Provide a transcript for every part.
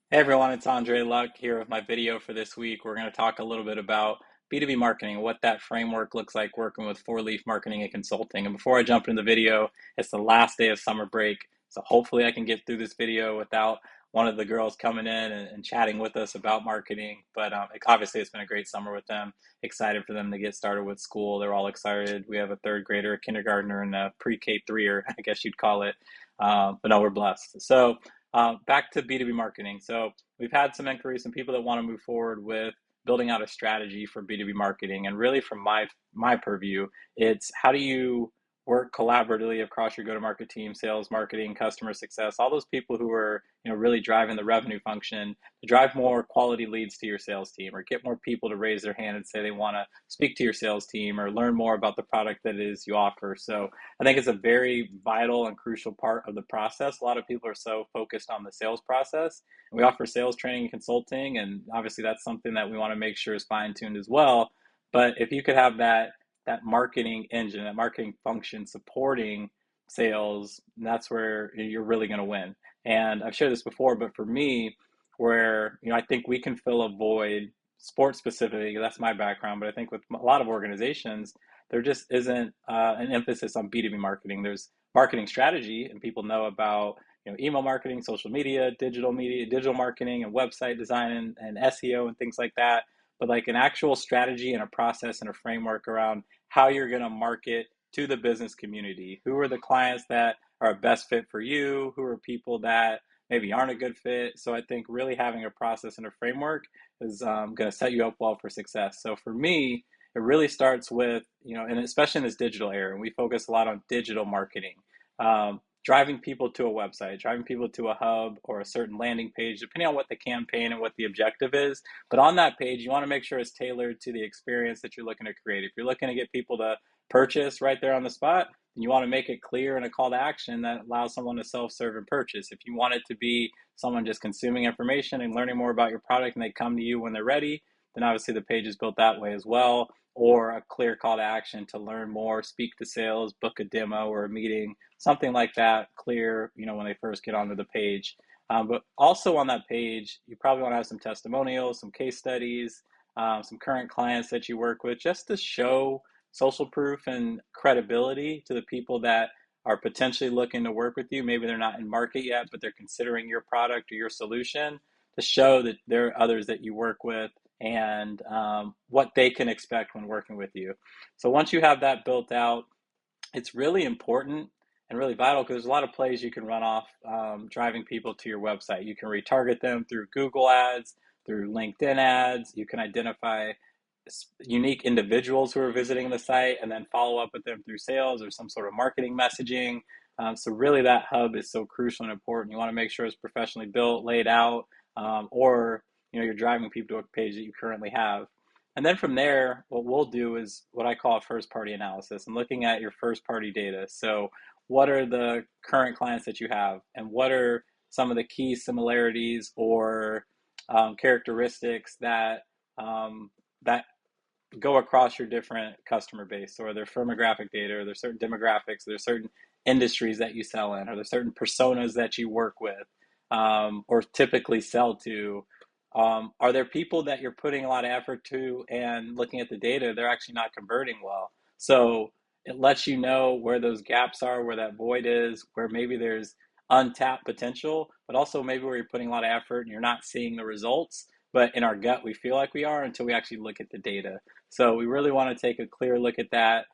Hey everyone, it's Andre Luck here with my video for this week. We're going to talk a little bit about B2B marketing, what that framework looks like working with Four Leaf Marketing and Consulting. And before I jump into the video, it's the last day of summer break. So hopefully I can get through this video without one of the girls coming in and chatting with us about marketing. But obviously it's been a great summer with them. Excited for them to get started with school. They're all excited. We have a third grader, a kindergartner, and a pre-K threeer, I guess you'd call it. But no, we're blessed. So back to B2B marketing. So we've had some inquiries, some people that want to move forward with building out a strategy for B2B marketing. And really from my purview, it's how do you work collaboratively across your go-to-market team, sales, marketing, customer success, all those people who are, really driving the revenue function to drive more quality leads to your sales team or get more people to raise their hand and say they want to speak to your sales team or learn more about the product that it is you offer. So I think it's a very vital and crucial part of the process. A lot of people are so focused on the sales process. And we offer sales training and consulting, and obviously that's something that we want to make sure is fine-tuned as well. But if you could have that marketing engine, that marketing function supporting sales, that's where you're really going to win. And I've shared this before, but for me, where I think we can fill a void, sports specifically, that's my background, but I think with a lot of organizations, there just isn't an emphasis on B2B marketing. There's marketing strategy, and people know about email marketing, social media, digital marketing, and website design and SEO and things like that. But like an actual strategy and a process and a framework around how you're going to market to the business community. Who are the clients that are a best fit for you? Who are people that maybe aren't a good fit? So I think really having a process and a framework is going to set you up well for success. So for me, it really starts with, and especially in this digital era, and we focus a lot on digital marketing, driving people to a website, driving people to a hub or a certain landing page, depending on what the campaign and what the objective is. But on that page, you want to make sure it's tailored to the experience that you're looking to create. If you're looking to get people to purchase right there on the spot, then you want to make it clear and a call to action that allows someone to self-serve and purchase. If you want it to be someone just consuming information and learning more about your product and they come to you when they're ready, then obviously the page is built that way as well, or a clear call to action to learn more, speak to sales, book a demo or a meeting, something like that, clear, when they first get onto the page. But also on that page, you probably want to have some testimonials, some case studies, some current clients that you work with, just to show social proof and credibility to the people that are potentially looking to work with you. Maybe they're not in market yet, but they're considering your product or your solution, to show that there are others that you work with and what they can expect when working with you. So once you have that built out, it's really important and really vital because there's a lot of plays you can run off driving people to your website. You can retarget them through Google ads, through LinkedIn ads. You can identify unique individuals who are visiting the site and then follow up with them through sales or some sort of marketing messaging. So really that hub is so crucial and important. You want to make sure it's professionally built, laid out, or you're driving people to a page that you currently have. And then from there, what we'll do is what I call a first party analysis and looking at your first party data. So what are the current clients that you have and what are some of the key similarities or characteristics that go across your different customer base, or their firmographic data, or there's certain demographics, there's certain industries that you sell in, or there's certain personas that you work with or typically sell to. Are there people that you're putting a lot of effort to and looking at the data, they're actually not converting well? So it lets you know where those gaps are, where that void is, where maybe there's untapped potential, but also maybe where you're putting a lot of effort and you're not seeing the results. But in our gut, we feel like we are until we actually look at the data. So we really want to take a clear look at that,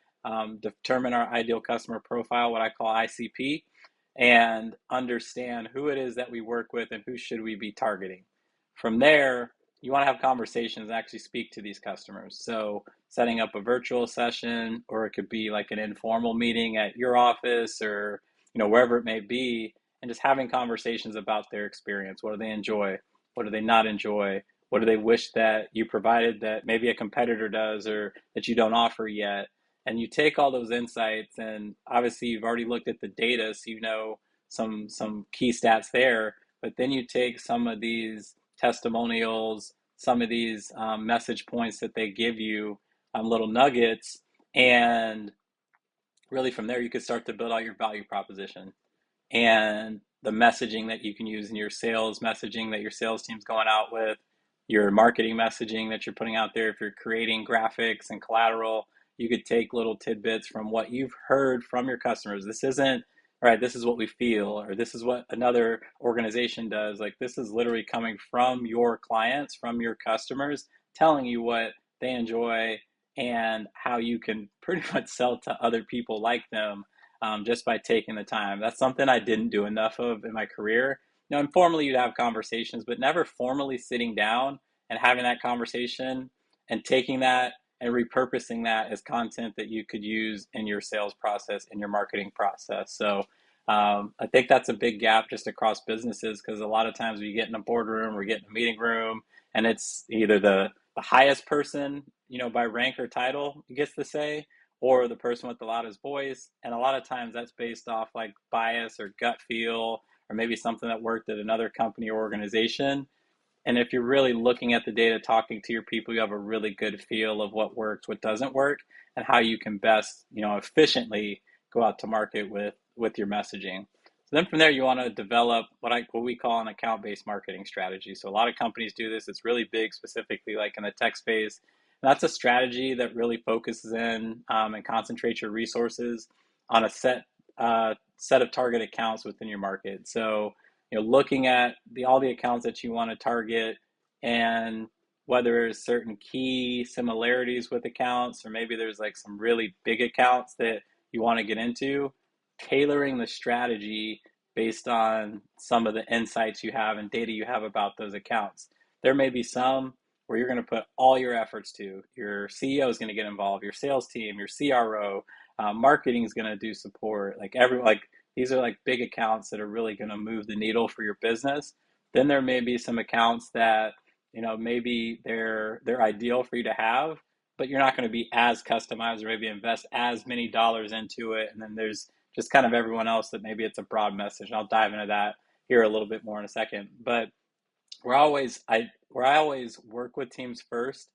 determine our ideal customer profile, what I call ICP, and understand who it is that we work with and who should we be targeting. From there, you want to have conversations and actually speak to these customers. So setting up a virtual session, or it could be like an informal meeting at your office or wherever it may be, and just having conversations about their experience. What do they enjoy? What do they not enjoy? What do they wish that you provided that maybe a competitor does or that you don't offer yet? And you take all those insights, and obviously you've already looked at the data, so you know some key stats there. But then you take some of these testimonials, some of these message points that they give you, little nuggets, and really from there you could start to build out your value proposition. and the messaging that you can use in your sales messaging that your sales team's going out with, your marketing messaging that you're putting out there. If you're creating graphics and collateral, you could take little tidbits from what you've heard from your customers. This isn't, all right, this is what we feel, or this is what another organization does. Like, this is literally coming from your clients, from your customers, telling you what they enjoy and how you can pretty much sell to other people like them, just by taking the time. That's something I didn't do enough of in my career. You know, informally you'd have conversations, but never formally sitting down and having that conversation and taking that and repurposing that as content that you could use in your sales process, in your marketing process. So I think that's a big gap just across businesses, because a lot of times we get in a boardroom, we get in a meeting room, and it's either the highest person, you know, by rank or title gets to say, or the person with the loudest voice. And a lot of times that's based off like bias or gut feel, or maybe something that worked at another company or organization. And if you're really looking at the data, talking to your people, you have a really good feel of what works, what doesn't work, and how you can best, you know, efficiently go out to market with your messaging. So then from there, you want to develop what we call an account-based marketing strategy. So a lot of companies do this. It's really big, specifically like in the tech space. And that's a strategy that really focuses in, and concentrates your resources on a set of target accounts within your market. So, you know, looking at all the accounts that you want to target, and whether there's certain key similarities with accounts, or maybe there's like some really big accounts that you want to get into, tailoring the strategy based on some of the insights you have and data you have about those accounts. There may be some where you're going to put all your efforts to. Your CEO is going to get involved, your sales team, your CRO, marketing is going to do support. Like these are like big accounts that are really going to move the needle for your business. Then there may be some accounts that, you know, maybe they're ideal for you to have, but you're not going to be as customized or maybe invest as many dollars into it. And then there's just kind of everyone else that maybe it's a broad message. And I'll dive into that here a little bit more in a second. But where I always work with teams first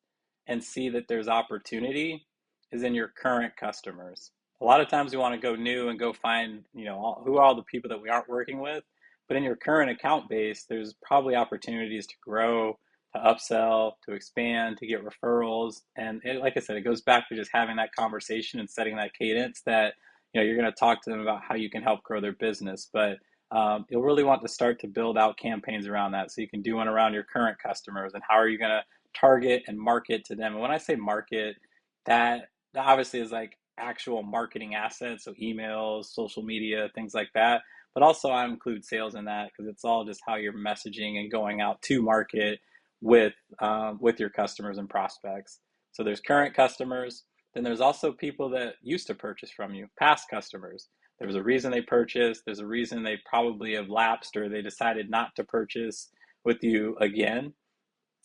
and see that there's opportunity is in your current customers. A lot of times we want to go new and go find, you know, who are all the people that we aren't working with. But in your current account base, there's probably opportunities to grow, to upsell, to expand, to get referrals. And like I said, it goes back to just having that conversation and setting that cadence that, you know, you're going to talk to them about how you can help grow their business. But you'll really want to start to build out campaigns around that. So you can do one around your current customers, and how are you going to target and market to them. And when I say market, that obviously is like actual marketing assets, so emails, social media, things like that. But also I include sales in that, because it's all just how you're messaging and going out to market with your customers and prospects. So there's current customers. Then there's also people that used to purchase from you, past customers. There was a reason they purchased. There's a reason they probably have lapsed, or they decided not to purchase with you again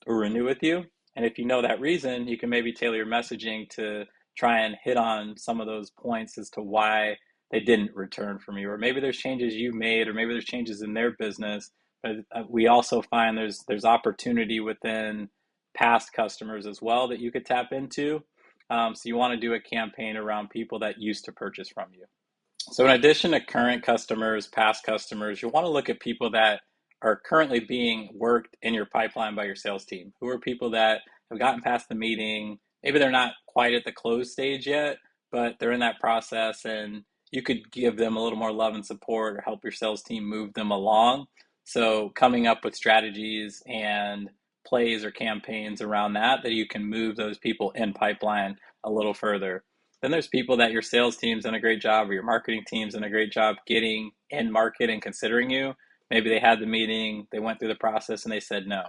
or renew with you. And if you know that reason, you can maybe tailor your messaging to try and hit on some of those points as to why they didn't return from you. Or maybe there's changes you made, or maybe there's changes in their business. But we also find there's opportunity within past customers as well that you could tap into. So you want to do a campaign around people that used to purchase from you. So in addition to current customers, past customers, you want to look at people that are currently being worked in your pipeline by your sales team. Who are people that have gotten past the meeting? Maybe they're not quite at the close stage yet, but they're in that process, and you could give them a little more love and support, or help your sales team move them along. So coming up with strategies and plays or campaigns around that you can move those people in pipeline a little further. Then there's people that your sales team's done a great job, or your marketing team's done a great job getting in market and considering you. Maybe they had the meeting, they went through the process, and they said no.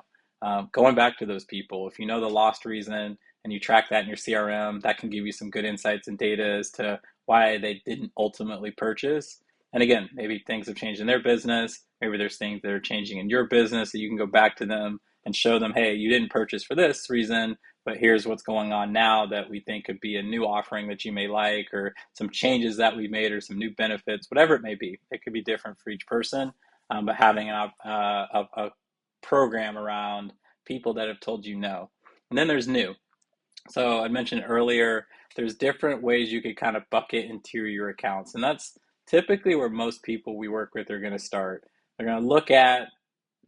Going back to those people, if you know the lost reason and you track that in your CRM, that can give you some good insights and data as to why they didn't ultimately purchase. And again, maybe things have changed in their business. Maybe there's things that are changing in your business that you can go back to them and show them, hey, you didn't purchase for this reason, but here's what's going on now that we think could be a new offering that you may like, or some changes that we made, or some new benefits, whatever it may be. It could be different for each person, but having a program around people that have told you no. And then there's new. So I mentioned earlier, there's different ways you could kind of bucket and tier your accounts. And that's typically where most people we work with are going to start. They're going to look at,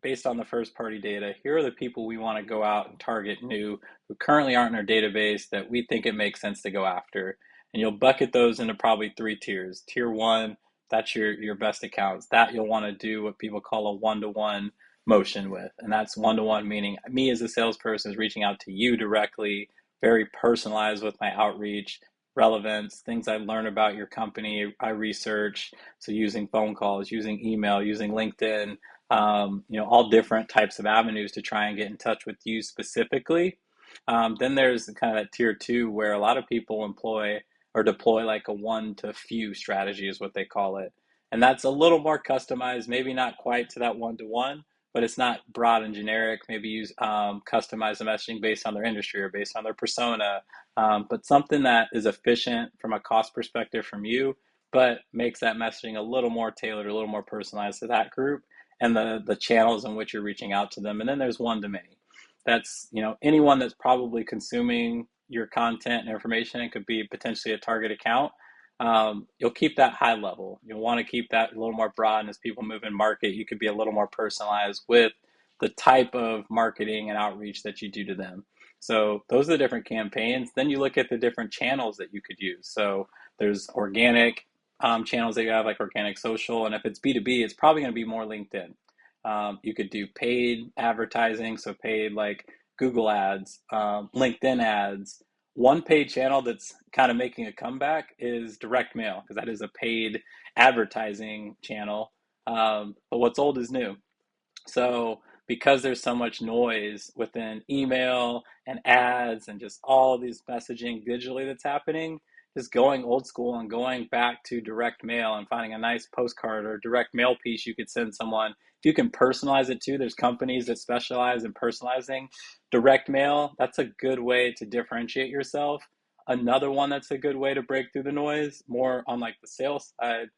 based on the first party data, here are the people we want to go out and target new who currently aren't in our database that we think it makes sense to go after. And you'll bucket those into probably three tiers. Tier one, that's your best accounts. That you'll want to do what people call a one-to-one motion with. And that's one-to-one meaning me as a salesperson is reaching out to you directly, very personalized with my outreach, relevance, things I learn about your company, I research. So using phone calls, using email, using LinkedIn, all different types of avenues to try and get in touch with you specifically. Then there's kind of that tier two where a lot of people employ or deploy like a one to few strategy is what they call it. And that's a little more customized, maybe not quite to that one to one, but it's not broad and generic. Maybe use customize the messaging based on their industry or based on their persona, but something that is efficient from a cost perspective from you, but makes that messaging a little more tailored, a little more personalized to that group and the channels in which you're reaching out to them. And then there's one to many. That's, anyone that's probably consuming your content and information and could be potentially a target account. You'll keep that high level. You'll want to keep that a little more broad. And as people move in market, you could be a little more personalized with the type of marketing and outreach that you do to them. So those are the different campaigns. Then you look at the different channels that you could use. So there's organic channels that you have, like organic social. And if it's B2B, it's probably going to be more LinkedIn. You could do paid advertising, so paid like Google ads, LinkedIn ads. One paid channel that's kind of making a comeback is direct mail, because that is a paid advertising channel. But what's old is new. So because there's so much noise within email and ads and just all these messaging digitally that's happening, just going old school and going back to direct mail and finding a nice postcard or direct mail piece you could send someone. If you can personalize it too, there's companies that specialize in personalizing direct mail. That's a good way to differentiate yourself. Another one that's a good way to break through the noise, more on like the sales side,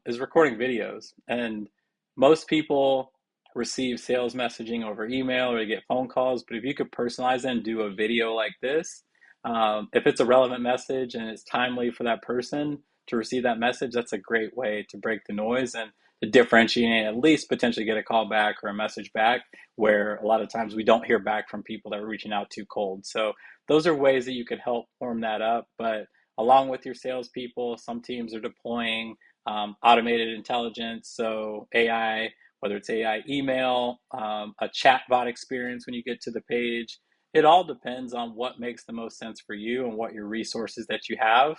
is recording videos. And most people receive sales messaging over email or to get phone calls, but if you could personalize it and do a video like this, if it's a relevant message and it's timely for that person to receive that message, that's a great way to break the noise and to differentiate and at least potentially get a call back or a message back, where a lot of times we don't hear back from people that are reaching out too cold. So those are ways that you could help form that up. But along with your salespeople, some teams are deploying automated intelligence, so AI, whether it's AI email, a chat bot experience when you get to the page. It all depends on what makes the most sense for you and what your resources that you have.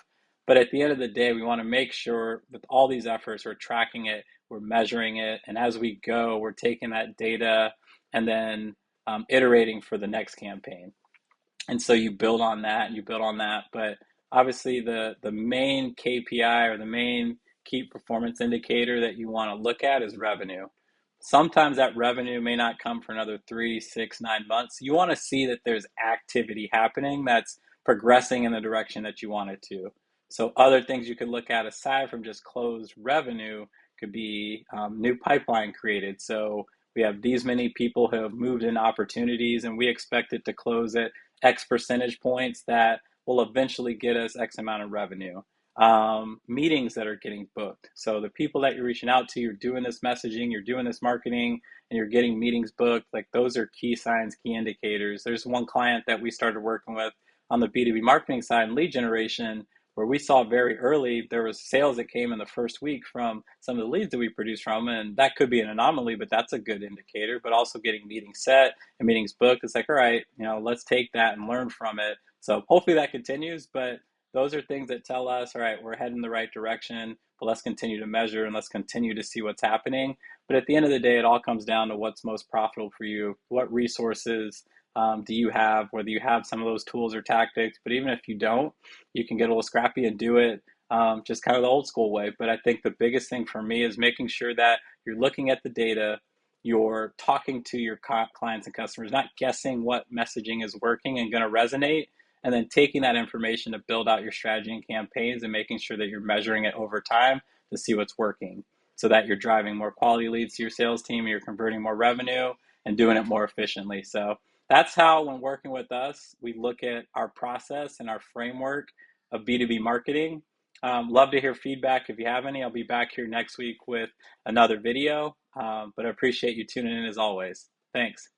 But at the end of the day, we want to make sure with all these efforts, we're tracking it, we're measuring it, and as we go, we're taking that data and then iterating for the next campaign. And so you build on that and you build on that. But obviously the main KPI or the main key performance indicator that you want to look at is revenue. Sometimes that revenue may not come for another 3, 6, 9 months. You want to see that there's activity happening that's progressing in the direction that you want it to. So other things you could look at aside from just closed revenue could be new pipeline created. So we have these many people who have moved in opportunities and we expect it to close at X percentage points that will eventually get us X amount of revenue. Meetings that are getting booked. So the people that you're reaching out to, you're doing this messaging, you're doing this marketing, and you're getting meetings booked. Like those are key signs, key indicators. There's one client that we started working with on the B2B marketing side and lead generation, where we saw very early there was sales that came in the first week from some of the leads that we produced from, and that could be an anomaly, but that's a good indicator. But also getting meetings set and meetings booked, it's like, all right, let's take that and learn from it. So hopefully that continues, but those are things that tell us, all right, we're heading in the right direction, but let's continue to measure and let's continue to see what's happening. But at the end of the day, it all comes down to what's most profitable for you. What resources do you have, whether you have some of those tools or tactics, but even if you don't, you can get a little scrappy and do it just kind of the old school way. But I think the biggest thing for me is making sure that you're looking at the data, you're talking to your clients and customers, not guessing what messaging is working and going to resonate, and then taking that information to build out your strategy and campaigns and making sure that you're measuring it over time to see what's working so that you're driving more quality leads to your sales team and you're converting more revenue and doing it more efficiently. So that's how, when working with us, we look at our process and our framework of B2B marketing. Love to hear feedback if you have any. I'll be back here next week with another video, but I appreciate you tuning in as always. Thanks.